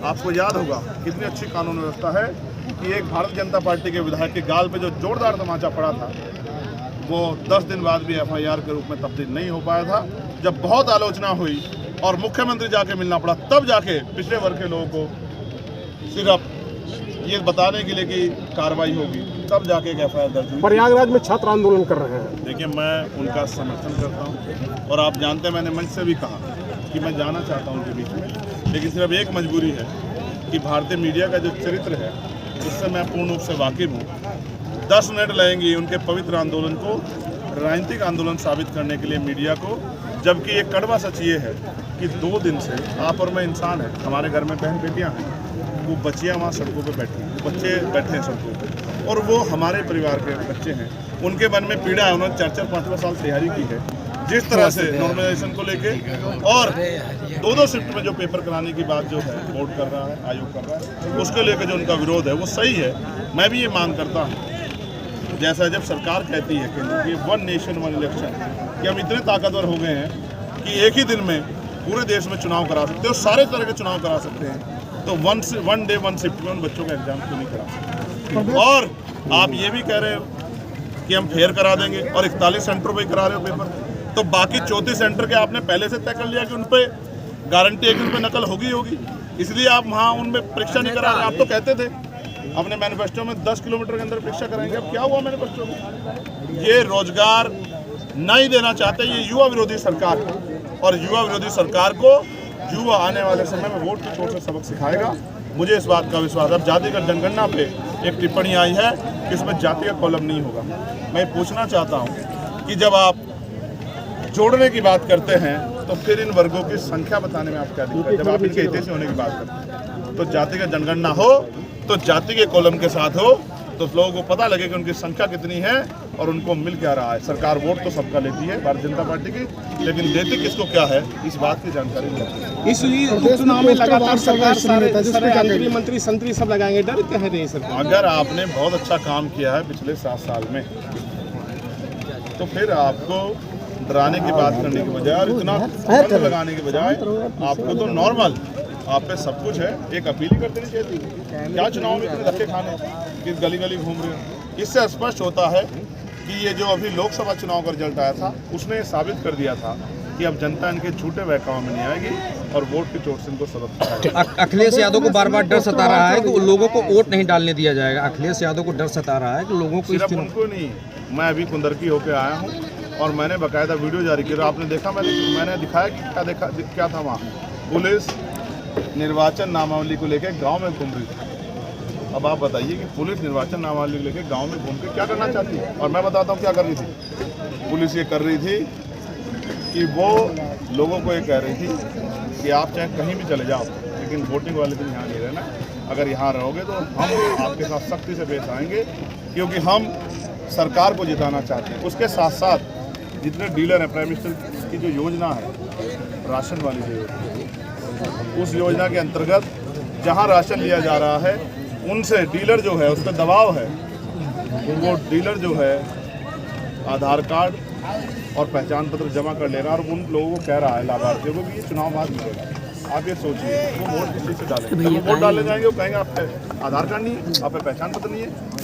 आपको याद होगा कितनी अच्छी कानून व्यवस्था है कि एक भारतीय जनता पार्टी के विधायक के गाल पे जो जोरदार तमाचा पड़ा था वो 10 दिन बाद भी FIR के रूप में तब्दील नहीं हो पाया था। जब बहुत आलोचना हुई और मुख्यमंत्री जाके मिलना पड़ा, तब जाके पिछड़े वर्ग के लोगों को सिर्फ ये बताने के लिए कि कार्रवाई होगी, तब जाके एक FIR दर्ज हुई। प्रयागराज में छात्र आंदोलन कर रहे हैं। देखिए, मैं उनका समर्थन करता हूँ और आप जानते हैं मैंने मंच से भी कहा कि मैं जाना चाहता हूँ उनके बीच में, लेकिन सिर्फ एक मजबूरी है कि भारतीय मीडिया का जो चरित्र है उससे मैं पूर्ण रूप से वाकिफ हूँ। 10 मिनट लगेंगे उनके पवित्र आंदोलन को राजनीतिक आंदोलन साबित करने के लिए मीडिया को, जबकि एक कड़वा सच ये है कि 2 दिन से आप और मैं इंसान है, हमारे घर में बहन बेटियाँ हैं, वो बच्चियाँ वहाँ सड़कों पे बैठी हैं, बच्चे बैठे हैं सड़कों पे, और वो हमारे परिवार के बच्चे हैं। उनके मन में पीड़ा है, उन्होंने 4-4, 5-5 साल तैयारी की है जिस तरह से नॉर्मलाइजेशन को लेके, और 2-2 शिफ्ट में जो पेपर कराने की बात जो है बोर्ड कर रहा है, आयोग कर रहा है, उसको लेकर जो उनका विरोध है वो सही है। मैं भी ये मांग करता हूँ, जैसा जब सरकार कहती है केंद्र की 1 नेशन 1 इलेक्शन, कि हम इतने ताकतवर हो गए हैं कि एक ही दिन में पूरे देश में चुनाव करा सकते हैं और सारे तरह के चुनाव करा सकते हैं, तो 1 डे 1 शिफ्ट में उन बच्चों का एग्जाम क्यों नहीं करा सकते? और आप ये भी कह रहे हो कि हम फेयर करा देंगे और 41 सेंटर पर ही करा रहे हो पेपर, तो बाकी 34 सेंटर के आपने पहले से तय कर लिया कि उन पर गारंटी है कि उन पर नकल होगी, इसलिए आप वहाँ उनमें परीक्षा नहीं करा रहे। आप तो कहते थे अपने मैनिफेस्टो में 10 किलोमीटर के अंदर परीक्षा कराएंगे, अब क्या हुआ मैनिफेस्टो में? ये रोजगार नहीं देना चाहते, ये युवा विरोधी सरकार है, और युवा विरोधी सरकार को युवा आने वाले समय में वोट की चोट से सबक सिखाएगा। मुझे इस बात का विश्वास है। अब जातिगत जनगणना पे एक टिप्पणी आई है कि इसमें जाति का कॉलम नहीं होगा। मैं पूछना चाहता हूँ कि जब आप जोड़ने की बात करते हैं तो फिर इन वर्गों की संख्या बताने में आप क्या दिक्कत है? जब आप इनके हितैषी होने की बात करते हैं तो जातिगत जनगणना हो तो जाति के कॉलम के साथ हो, तो लोगों को पता लगे कि उनकी संख्या कितनी है और उनको मिल क्या रहा है। सरकार वोट तो सबका लेती है भारतीय जनता पार्टी की, लेकिन देती किसको क्या है इस बात की जानकारी नहीं। इस चुनाव में लगातार सरकार मंत्री संतरी सब लगाएंगे, डर क्या है सर? अगर आपने बहुत अच्छा काम किया है पिछले 7 साल में, तो फिर आपको डराने की बात करने की बजाय और इतना प्रतिबंध लगाने के बजाय आपको तो नॉर्मल, आप पे सब कुछ है, एक अपील ही कर देनी चाहिए। क्या चुनाव में इतने धक्के खाने कि गली गली घूम रहे हो? इससे स्पष्ट होता है कि ये जो अभी लोकसभा चुनाव का रिजल्ट आया था उसने साबित कर दिया था कि अब जनता इनके झूठे बहकावों में नहीं आएगी और वोट की चोट से इनको सबक सिखाएगी। अखिलेश यादव को बार बार डर सता रहा है कि लोगों को वोट नहीं डालने दिया जाएगा। अखिलेश यादव को डर सता रहा है कि लोगों को, सिर्फ उनको नहीं, मैं अभी कुंदरकी होकर आया हूँ और मैंने बाकायदा वीडियो जारी किया। आपने देखा, मैंने दिखाया कि क्या था वहाँ। पुलिस निर्वाचन नामावली को लेकर गांव में घूम रही थी। अब आप बताइए कि पुलिस निर्वाचन नामावली को लेकर गांव में घूम के क्या करना चाहती है? और मैं बताता हूँ क्या कर रही थी। पुलिस ये कर रही थी कि वो लोगों को ये कह रही थी कि आप चाहे कहीं भी चले जाओ, लेकिन वोटिंग वाले दिन यहाँ नहीं रहना। अगर यहाँ रहोगे तो हम आपके साथ सख्ती से पेश आएंगे, क्योंकि हम सरकार को जिताना चाहते हैं। उसके साथ साथ जितने डीलर हैं, प्राइम मिनिस्टर की जो योजना है राशन वाली जो योजना, उस योजना के अंतर्गत जहां राशन लिया जा रहा है उनसे डीलर जो है उस पर दबाव है, वो डीलर जो है आधार कार्ड और पहचान पत्र जमा कर ले रहा है और उन लोगों को कह रहा है, लाभार्थियों को, कि ये चुनाव बाद मिलेगा। आप ये सोचिए वो वोट किसी से डालेंगे? वोट डालने जाएंगे वो कहेंगे आप पे आधार कार्ड नहीं है, आप पे पहचान पत्र नहीं है।